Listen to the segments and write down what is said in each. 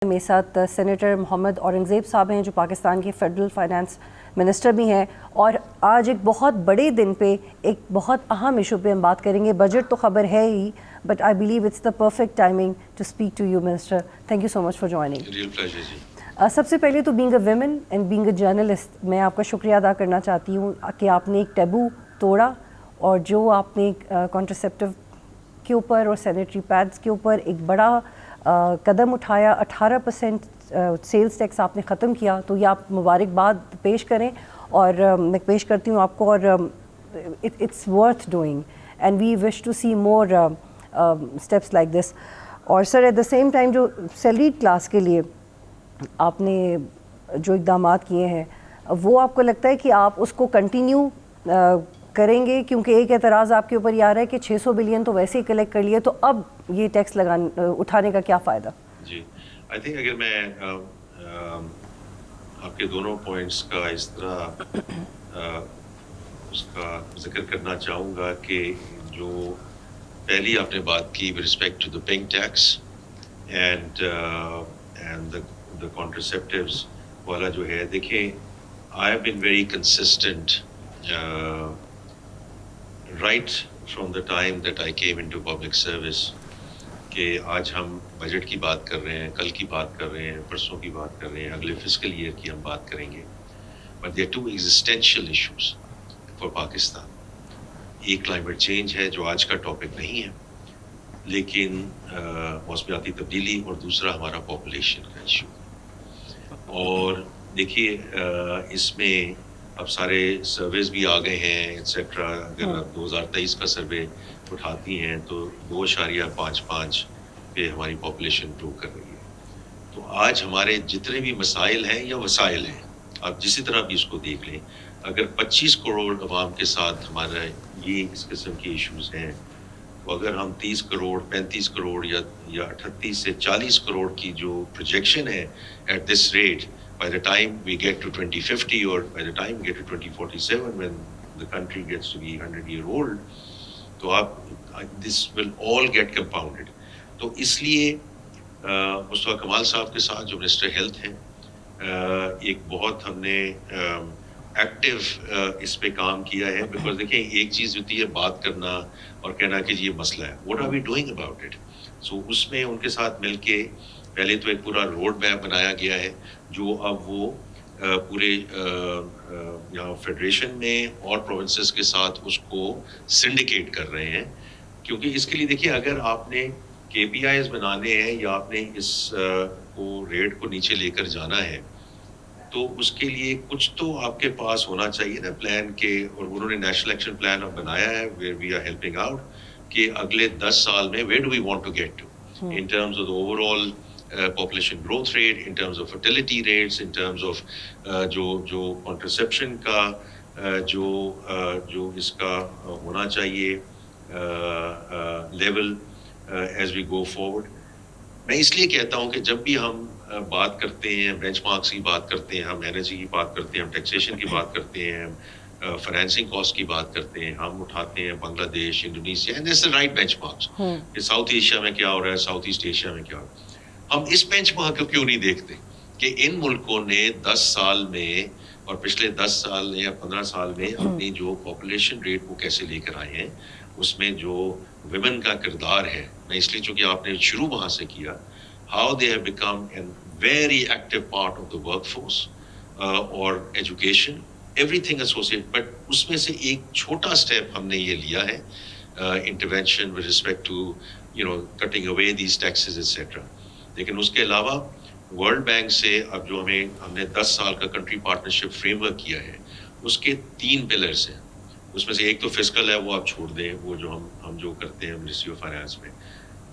میرے ساتھ سینیٹر محمد اورنگزیب صاحب ہیں جو پاکستان کے فیڈرل فائنانس منسٹر بھی ہیں، اور آج ایک بہت بڑے دن پہ ایک بہت اہم ایشو پہ ہم بات کریں گے. بجٹ تو خبر ہے ہی، but I believe it's the perfect timing to speak to you minister. Thank you so much for joining. سب سے پہلے تو being a women and being a journalist میں آپ کا شکریہ ادا کرنا چاہتی ہوں کہ آپ نے ایک ٹیبو توڑا، اور جو آپ نے کانٹرسیپٹیو کے اوپر اور سینیٹری پیڈز کے اوپر ایک بڑا قدم اٹھایا. 18% سیلز ٹیکس آپ نے ختم کیا، تو یہ آپ مبارکباد پیش کریں، اور میں پیش کرتی ہوں آپ کو. اور it's worth doing and we wish to see more steps like this. اور sir at the same time جو سیلریڈ کلاس کے لیے آپ نے جو اقدامات کیے ہیں، وہ آپ کو لگتا ہے کہ آپ اس کو کنٹینیو کریں گے؟ کیونکہ ایک اعتراض آپ کے اوپر یہ آ رہا ہے کہ 600 بلین تو ویسے ہی کلیکٹ کر لیے، تو اب یہ ٹیکس اٹھانے کا کیا فائدہ؟ جی آئی تھنک اگر میں آپ کے دونوں پوائنٹس کا اس طرح اس کا ذکر کرنا چاہوں گا کہ جو پہلی آپ نے بات کی with respect to the pink tax and the contraceptives والا جو ہے، دیکھیں I have been very consistent right from the time that I came into public service کہ آج ہم بجٹ کی بات کر رہے ہیں، کل کی بات کر رہے ہیں، پرسوں کی بات کر رہے ہیں، اگلے فسکل ایئر کی ہم بات کریں گے. But there are two existential issues for Pakistan. ایک کلائمیٹ چینج ہے جو آج کا ٹاپک نہیں ہے، لیکن موسمیاتی تبدیلی، اور دوسرا ہمارا پاپولیشن کا ایشو. اور دیکھیے اس میں اب سارے سرویز بھی آ گئے ہیں ایٹسیٹرا. اگر آپ 2023 کا سروے اٹھاتی ہیں تو 2.55 پہ ہماری پاپولیشن گرو کر رہی ہے. تو آج ہمارے جتنے بھی مسائل ہیں یا وسائل ہیں، آپ جسی طرح بھی اس کو دیکھ لیں، اگر 25 کروڑ عوام کے ساتھ ہمارا یہ اس قسم کی ایشوز ہیں، تو اگر ہم 30 کروڑ 35 کروڑ یا 38 سے 40 کروڑ کی جو پروجیکشن ہے at this rate, by the time we get to 2050 or by the time we get to 2047 when the country gets to be 100-year-old, تو this will all get compounded. تو اس لیے مصطفیٰ کمال صاحب کے ساتھ جو منسٹر ہیلتھ ہیں، ایک بہت ہم نے ایکٹیو اس پہ کام کیا ہے. بیکاز دیکھیں ایک چیز ہوتی ہے بات کرنا اور کہنا کہ یہ مسئلہ ہے، what are we doing about it. سو اس میں ان کے ساتھ مل کے پہلے تو ایک پورا روڈ میپ بنایا گیا ہے جو اب وہ پورے یہاں فیڈریشن میں اور پروونسز کے ساتھ اس کو سنڈیکیٹ کر رہے ہیں. کیونکہ اس کے لیے دیکھیے اگر آپ نے کے پی آئیز بنانے ہیں یا آپ نے اس کو ریٹ کو نیچے لے کر جانا ہے، تو اس کے لیے کچھ تو آپ کے پاس ہونا چاہیے نا پلان کے. اور انہوں نے نیشنل ایکشن پلان اب بنایا ہے where we are helping out کہ اگلے 10 سال میں where do we want to get to in terms of overall population growth rate, in terms of fertility rates, in terms of جو contraception کا جو اس کا ہونا چاہیے level as we go forward. میں اس لیے کہتا ہوں کہ جب بھی ہم بات کرتے ہیں بینچ مارکس کی بات کرتے ہیں، ہم انرجی کی بات کرتے ہیں، ہم ٹیکسیشن کی بات کرتے ہیں، ہم فائنینسنگ کاسٹ کی بات کرتے ہیں، ہم اٹھاتے ہیں بنگلہ دیش، Indonesia, and this is right bench marks کہ ساؤتھ ایشیا میں کیا ہو رہا ہے، ساؤتھ ایسٹ ایشیا میں کیا ہو رہا ہے. ہم اس بینچ مارک کو کیوں نہیں دیکھتے کہ ان ملکوں نے 10 سال میں اور پچھلے 10 سال یا 15 سال میں اپنی جو پاپولیشن ریٹ کو کیسے لے کر آئے ہیں، اس میں جو ویمن کا کردار ہے. میں اس لیے چونکہ آپ نے شروع وہاں سے کیا، how they have become an very active part of the work force اور education everything associate. But اس میں سے ایک چھوٹا اسٹیپ ہم نے یہ لیا ہے intervention with respect to cutting away these taxes etcetera. لیکن اس کے علاوہ ورلڈ بینک سے اب جو ہم نے 10 سال کا کنٹری پارٹنرشپ فریم ورک کیا ہے، اس کے 3 پلرز ہیں. اس میں سے ایک تو فسکل ہے، وہ آپ چھوڑ دیں، وہ جو ہم جو کرتے ہیں منسٹری آف فائنانس میں.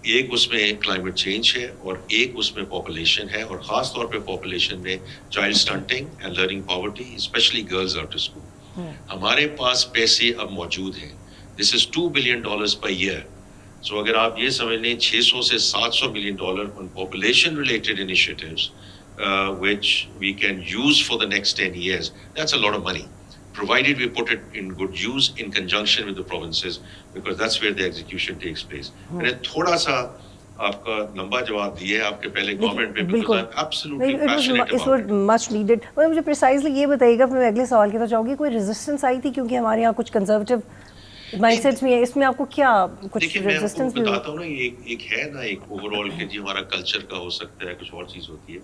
ایک اس میں کلائمیٹ چینج ہے، اور ایک اس میں پاپولیشن ہے، اور خاص طور پہ پاپولیشن میں child stunting and learning poverty, especially girls out of school. ہمارے پاس پیسے اب موجود ہیں. دس از $2 billion per year. سو اگر آپ یہ سمجھ لیں 600 سے $700 million on population related initiatives which we can use for the next 10 years, that's a lot of money, provided we put it in good use in conjunction with the provinces, because that's where the execution takes place. میں نے تھوڑا سا آپ کا لمبا جواب دیا ہے آپ کے پہلے کامنٹ میں, بالکل مچ نیڈیڈ. مجھے پریسائزلی یہ بتائیے گا, پھر میں اگلے سوال کی طرف چاہوں گی, کوئی ریزسٹنس آئی تھی کیونکہ ہمارے یہاں کچھ کنزرویٹو مائنڈ سیٹس بھی ہیں, اس میں آپ کو کیا کچھ ریزسٹنس بھی بتاتا ہوں نا, ایک ہے نا ایک اوور آل کہ جی ہمارا کلچر کا ہو سکتا ہے, کچھ اور چیز ہوتی ہے.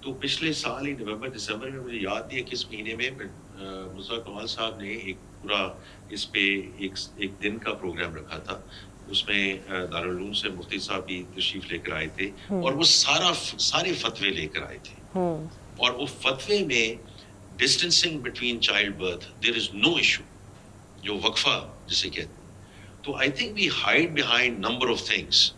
تو پچھلے سال ہی نومبر دسمبر میں, مجھے یاد نہیں ہے کس مہینے میں, مصطفیٰ کمال صاحب نے ایک پورا اس پہ ایک دن کا پروگرام رکھا تھا. اس میں دارالعلوم سے مفتی صاحب بھی تشریف لے کر آئے تھے اور وہ سارے فتوے لے کر آئے تھے, اور وہ فتوے میں distancing between child birth there is no issue, جو وقفہ جسے کہتے ہیں. تو I think we hide behind number of things.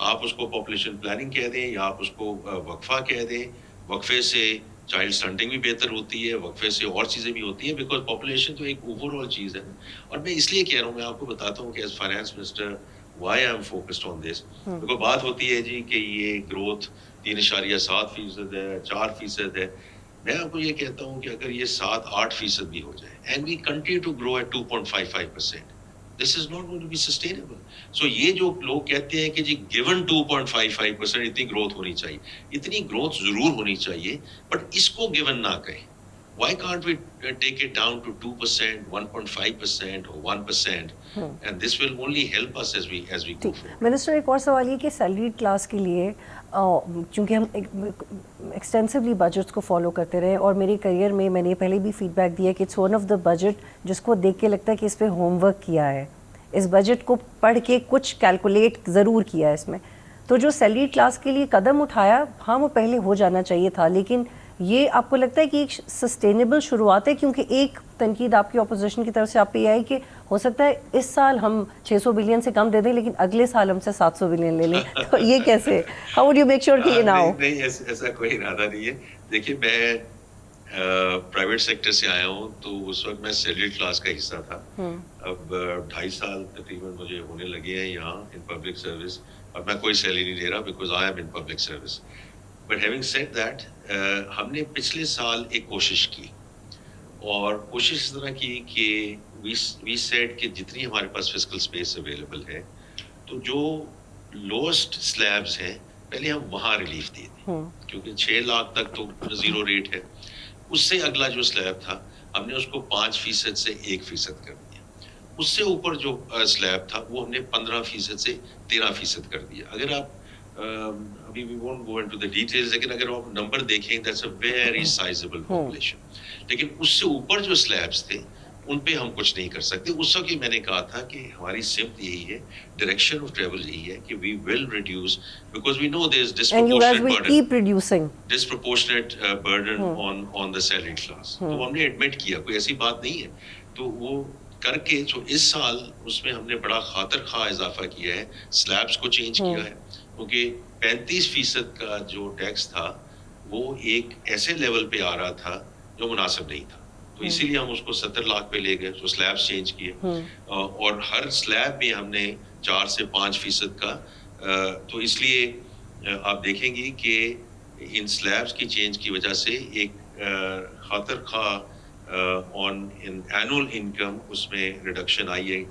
آپ اس کو پاپولیشن پلاننگ کہہ دیں یا آپ اس کو وقفہ کہہ دیں, وقفے سے چائلڈ سٹنٹنگ بھی بہتر ہوتی ہے, وقفے سے اور چیزیں بھی ہوتی ہیں, بیکاز پاپولیشن تو ایک اوور آل چیز ہے. اور میں اس لیے کہہ رہا ہوں, میں آپ کو بتاتا ہوں کہ as finance minister why I am focused on this. Because بات ہوتی ہے جی کہ یہ گروتھ 3.7% ہے, 4% ہے. میں آپ کو یہ کہتا ہوں کہ اگر یہ 7-8% بھی ہو جائے and we continue to grow at 2.55%, this is not going to be sustainable. So یہ جو لوگ کہتے ہیں کہ جی given 2.55% اتنی گروتھ ہونی چاہیے, اتنی گروتھ ضرور ہونی چاہیے, بٹ اس کو given نہ کہیں. Why can't we take it down to 2%, 1.5% or 1%, and this will only help us as we go forward. Minister, ایک اور سوال یہ کہ سیلریڈ کلاس کے لیے چونکہ ہم ایکسٹینسولی بجٹس کو فالو کرتے رہے, اور میرے کریئر میں میں نے پہلے بھی فیڈ بیک دیا کہ it's one of the budget جس کو دیکھ کے لگتا ہے کہ اس پہ ہوم ورک کیا ہے, اس بجٹ کو پڑھ کے کچھ کیلکولیٹ ضرور کیا ہے اس میں. تو جو سیلریڈ کلاس کے لیے قدم اٹھایا, ہاں وہ پہلے ہو جانا چاہیے تھا, لیکن یہ آپ کو لگتا ہے کہ ایک سسٹینیبل شروعات ہے؟ کیونکہ ایک تنقید آپ کی اپوزیشن کی طرف سے آپ پہ یہ آئی کہ ہو سکتا ہے اس سال ہم 600 بلین سے کم دے دیں لیکن اگلے سال ہم سے 700 بلین لے لیں. تو یہ کیسے, how would you make sure کہ یہ نہ ہو؟ نہیں, ایسا کوئی ارادہ نہیں ہے. دیکھیے, میں پرائیویٹ سیکٹر سے آیا ہوں, تو اس وقت میں سیلریڈ کلاس کا حصہ تھا. اب 2.5 سال تقریباً مجھے ہونے لگے ہیں یہاں ان پبلک سروس, اور میں کوئی سیلری نہیں لے رہا because I am in public service. But having said that, ہم نے پچھلے سال ایک کوشش کی, اور کوشش اس طرح کی کہ وی سیڈ کہ جتنی ہمارے پاس فسکل اسپیس اویلیبل ہے, تو جو لوسٹ سلیبز ہیں پہلے ہم وہاں ریلیف دیے تھے, کیونکہ 6 لاکھ تک تو زیرو ریٹ ہے. اس سے اگلا جو سلیب تھا ہم نے اس کو 5% سے 1% کر دیا. اس سے اوپر جو سلیب تھا وہ ہم نے 15% سے 13% کر دیا. اگر آپ ابھی we won't go into the details, لیکن اگر آپ نمبر دیکھیں that's a very sizable population. لیکن اس سے اوپر جو سلیبس تھے ان پہ ہم کچھ نہیں کر سکتے. اس وقت میں نے کہا تھا کہ ہماری سمت یہی ہے, ڈائریکشن آف ٹریول یہی ہے کہ we will reduce because we know there is disproportionate burden on the salaried class. تو ہم نے ایڈمٹ کیا, کوئی ایسی بات نہیں ہے. تو وہ کر کے جو اس سال اس میں ہم نے بڑا خاطر خواہ اضافہ کیا ہے, سلیبس کو چینج کیا ہے, کیونکہ 35% کا جو ٹیکس تھا وہ ایک ایسے لیول پہ آ رہا تھا جو مناسب نہیں تھا. تو اسی لیے ہم اس کو 70 لاکھ پہ لے گئے, تو سلیبس چینج کیے, اور ہر سلیب میں ہم نے 4 سے 5% کا. تو اس لیے آپ دیکھیں گی کہ ان سلیبس کی چینج کی وجہ سے ایک خاطر خواہ on in annual income اس میں ریڈکشن آئی ہے.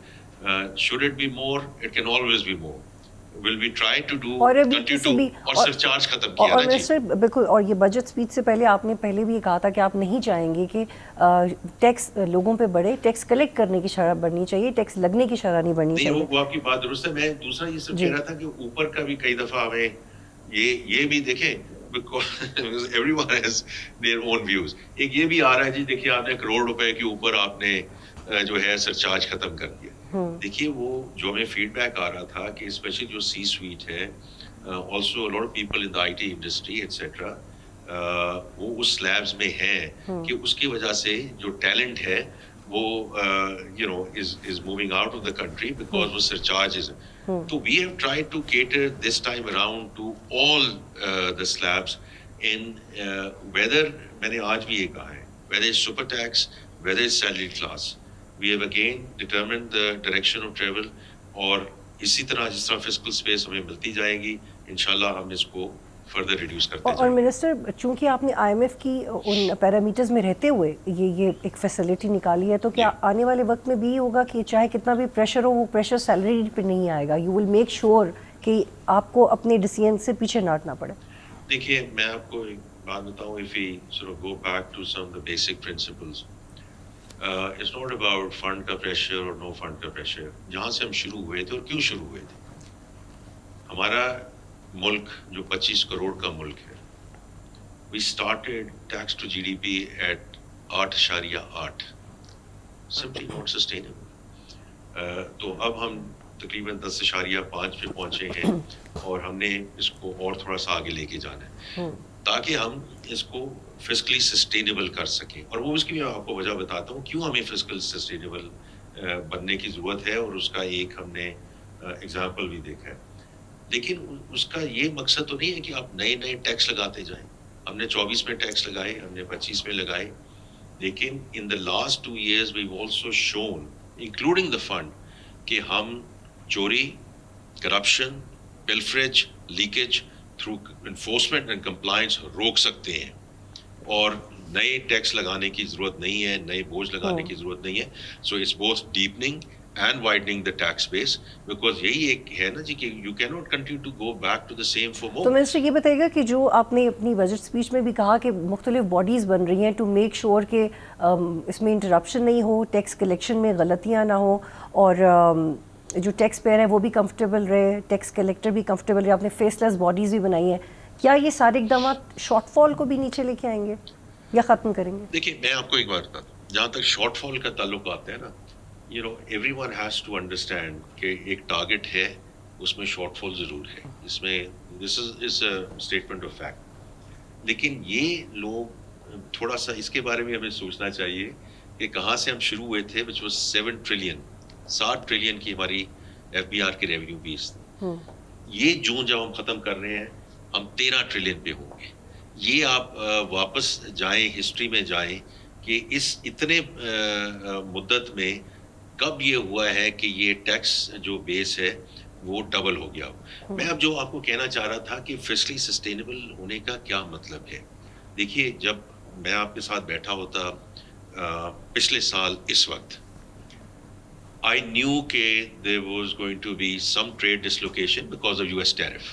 should it be more, it can always be more. will we try to do continue to اور سرچارج ختم کیا اور منسٹر بالکل. اور یہ بجٹ اسپیچ سے پہلے آپ نے پہلے بھی یہ کہا تھا کہ آپ نہیں چاہیں گے کہ ٹیکس لوگوں پہ بڑھے, ٹیکس کلیکٹ کرنے کی شرح بڑھنی چاہیے, ٹیکس لگنے کی شرح نہیں بڑھنی چاہیے. وہ آپ کی بات درست ہے. میں دوسرا یہ سب کہہ رہا تھا کہ اوپر کا بھی کئی دفعہ ہمیں یہ بھی دیکھیں, because everyone has their own views. ایک یہ بھی آ رہا ہے جی دیکھیے آپ نے 1 کروڑ روپے کے اوپر آپ نے جو ہے سرچارج ختم کر دیا. دیکھیے وہ جو ہمیں فیڈ بیک آ رہا تھا کہ اسپیشلی جو سی سویٹ ہے, also lot of people in the I T industry et cetera, وہ اس سلیبس میں ہیں کہ اس کی وجہ سے جو ٹیلنٹ ہے وہ you know is moving out of the country because وہ سرچارجز ہیں. تو we have tried to cater this time around to all the slabs in whether, میں نے آج بھی یہ کہا ہے, whether it's super tax, whether it's salaried class, we have again determined the direction of travel. اور اسی طرح جس طرح فسکل اسپیس ہمیں ملتی جائے گی انشاءاللہ ہم اس کو فردر ریڈیوس کرتے جائیں. اور منسٹر, چونکہ آپ نے آئی ایم ایف کی ان پیرامیٹرز میں رہتے ہوئے یہ ایک فیسلٹی نکالی ہے, تو کیا آنے والے وقت میں بھی ہوگا کہ چاہے کتنا بھی پریشر ہو, وہ پریشر سیلری پہ نہیں آئے گا؟ یو ول میک شیور کہ آپ کو اپنے ڈیسیژن سے پیچھے نہ ہٹنا پڑے؟ دیکھیے میں آپ کو ایک بات بتاؤں, if we sort of go back to some of the basic principles, it's not about fund کا پریشر اور نو فنڈ کا پریشر. جہاں سے ہم شروع ہوئے تھے اور کیوں شروع ہوئے تھے, ہمارا ملک جو 25 کروڑ کا ملک ہے, we started tax to GDP at 8.8, simply not sustainable. تو اب ہم تقریباً 10.5 پہ پہنچے ہیں اور ہم نے اس کو اور تھوڑا سا آگے لے کے جانا ہے تاکہ ہم اس کو فسکلی سسٹینیبل کر سکیں. اور وہ اس کی میں آپ کو وجہ بتاتا ہوں کیوں ہمیں فسکل سسٹینیبل بننے کی ضرورت ہے, اور اس کا ایک ہم نے ایگزامپل بھی دیکھا ہے. لیکن اس کا یہ مقصد تو نہیں ہے کہ آپ نئے نئے ٹیکس لگاتے جائیں. ہم نے 24 میں ٹیکس لگائے, ہم نے 25 میں لگائے, لیکن ان the last 2 years we've also shown, including the fund, کہ ہم چوری, corruption, pilferage, leakage through enforcement and compliance روک سکتے ہیں. اور نئے ٹیکس لگانے کی ضرورت نہیں ہے, نئے بوجھ لگانے کی ضرورت نہیں ہے. So it's both deepening and widening the tax base, because یہی ایک ہے نا جی کہ you can not continue to go back to the same for more. تو منسٹر یہ بتائیے گا کہ جو آپ نے اپنی بجٹ اسپیچ میں بھی کہا کہ مختلف باڈیز بن رہی ہیں ٹو میک شیور کہ اس میں انٹرپشن نہیں ہو, ٹیکس کلیکشن میں غلطیاں نہ ہوں, اور جو ٹیکس پیئر ہے وہ بھی کمفرٹیبل رہے, ٹیکس کلیکٹر بھی کمفرٹیبل رہے, آپ نے فیس لیس باڈیز بھی بنائی ہیں. کیا یہ سارے اقدامات شارٹ فال کو بھی نیچے لے کے آئیں گے یا ختم کریں گے؟ دیکھیے میں آپ کو ایک بات بتاتا ہوں, جہاں تک شارٹ فال کا تعلق آتا ہے نا, you know every one has to understand کہ ایک ٹارگیٹ ہے, اس میں شارٹ فال ضرور ہے, اس میں دس از اسٹیٹمنٹ آف فیکٹ. لیکن یہ لوگ تھوڑا سا اس کے بارے میں ہمیں سوچنا چاہیے کہ کہاں سے ہم شروع ہوئے تھے, وچ واز 7 ٹریلین, 7 ٹریلین کی ہماری ایف بی آر کی ریونیو بیس تھی. یہ جون جب ہم ختم کر رہے ہیں ہم 13 ٹریلین پہ ہوں گے. یہ آپ واپس جائیں, ہسٹری میں جائیں کہ اس اتنے مدت میں کب یہ ہوا ہے کہ یہ ٹیکس جو بیس ہے وہ ڈبل ہو گیا. میں اب جو آپ کو کہنا چاہ رہا تھا کہ فسکلی سسٹینیبل ہونے کا کیا مطلب ہے. دیکھیے جب میں آپ کے ساتھ بیٹھا ہوتا پچھلے سال اس وقت, I knew کہ there was going to be some trade dislocation because of US tariff.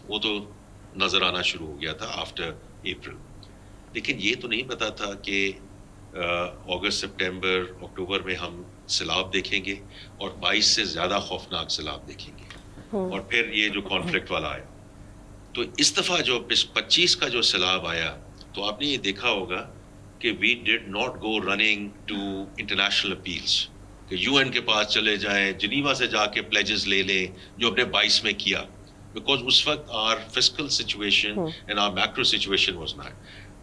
وہ تو نظر آنا شروع ہو گیا تھا آفٹر اپریل. لیکن یہ تو نہیں پتا تھا کہ اگست, سپٹمبر, اکتوبر میں ہم سیلاب دیکھیں گے اور 22 سے زیادہ خوفناک سیلاب دیکھیں گے. اور پھر یہ جو کانفلکٹ والا آیا, تو اس دفعہ جو 25 کا جو سیلاب آیا تو آپ نے یہ دیکھا ہوگا کہ we did not go running to international appeals, کہ یو این کے پاس چلے جائیں, جنیوا سے جا کے پلیجز لے لیں جو اپنے 22 میں کیا, بیکاز اس وقت our fiscal situation and our macro situation was not.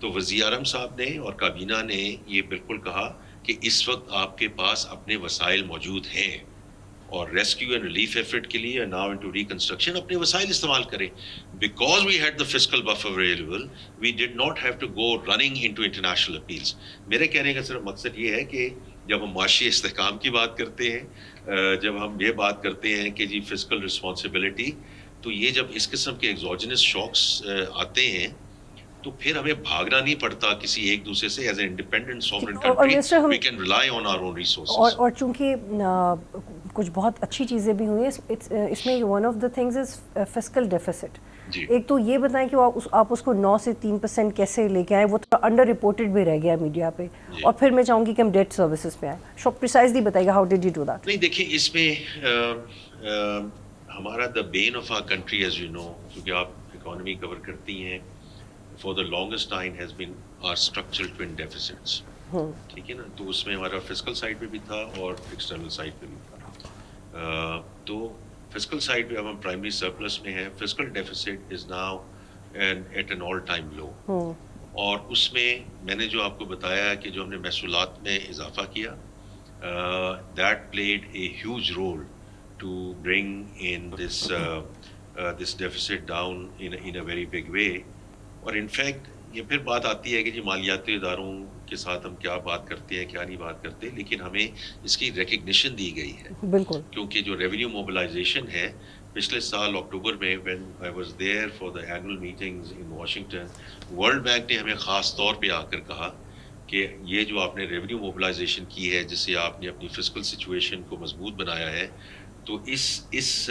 تو وزیر اعظم صاحب نے اور کابینہ نے یہ بالکل کہا کہ اس وقت آپ کے پاس اپنے وسائل موجود ہیں, اور ریسکیو اینڈ ریلیف ایفرٹ کے لیے ناؤ انٹو ریکنسٹرکشن اپنے وسائل استعمال کریں. Because we had the fiscal buffer available, we did not have to go running into international appeals. میرے کہنے کا صرف مقصد یہ ہے کہ جب ہم معاشی استحکام کی بات کرتے ہیں, جب ہم یہ بات کرتے ہیں کہ جی فسکل رسپانسبلٹی, تو یہ جب اس قسم کے ایگزوجنس شاکس آتے ہیں تو پھر ہمیں بھاگنا نہیں پڑتا کسی ایک دوسرے سے. As a independent sovereign country we can rely on our own resources. اور چونکہ کچھ بہت اچھی چیزیں بھی ہوئی ہیں اس میں, one of the things is fiscal deficits. ایک تو یہ بتائیں کہ آپ اس کو 9 سے 3% کیسے لے کے آئیں, وہ تو انڈر رپورٹڈ بھی رہ گیا میڈیا پہ. اور پھر میں چاہوں گی کہ ہم ڈیٹ سروسز پہ آئیں. شو پریسائزلی بتائیے گا how did you do that. نہیں دیکھیں اس میں ہمارا the bane of our country, as you know, کیونکہ آپ اکانومی کور کرتی ہیں, for the longest time has been our structural twin deficits. ٹھیک ہے نا, تو اس میں ہمارا فسکل سائڈ پہ بھی تھا اور ایکسٹرنل سائڈ پہ بھی تھا. تو فسکل سائڈ پہ اب ہم پرائمری سرپلس میں ہیں. Fiscal deficit is now at an all time low. اور اس میں نے جو آپ کو بتایا کہ جو ہم نے محصولات میں اضافہ کیا, that played a huge role to bring in this deficit down in a very big way. اور انفیکٹ یہ پھر بات آتی ہے کہ جی مالیاتی اداروں کے ساتھ ہم کیا بات کرتے ہیں, کیا نہیں بات کرتے, لیکن ہمیں اس کی ریکگنیشن دی گئی ہے. بالکل, کیونکہ جو ریونیو موبلائزیشن ہے پچھلے سال اکتوبر میں, when I was there for the annual meetings in Washington, world bank نے ہمیں خاص طور پہ آ کر کہا کہ یہ جو آپ نے ریونیو موبلائزیشن کی ہے, جس سے آپ نے اپنی فسکل سچویشن کو مضبوط بنایا ہے, تو اس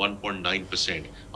1.9%।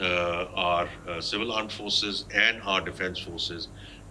our civil armed forces and our defense forces